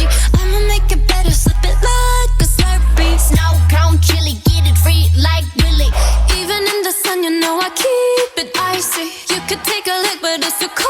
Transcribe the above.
energy. I'ma make it better, slip it like a Slurpee. Snow cone chili, get it free like Willy. Even in the sun, you know I keep it icy. You could take a lick, but it's too cold.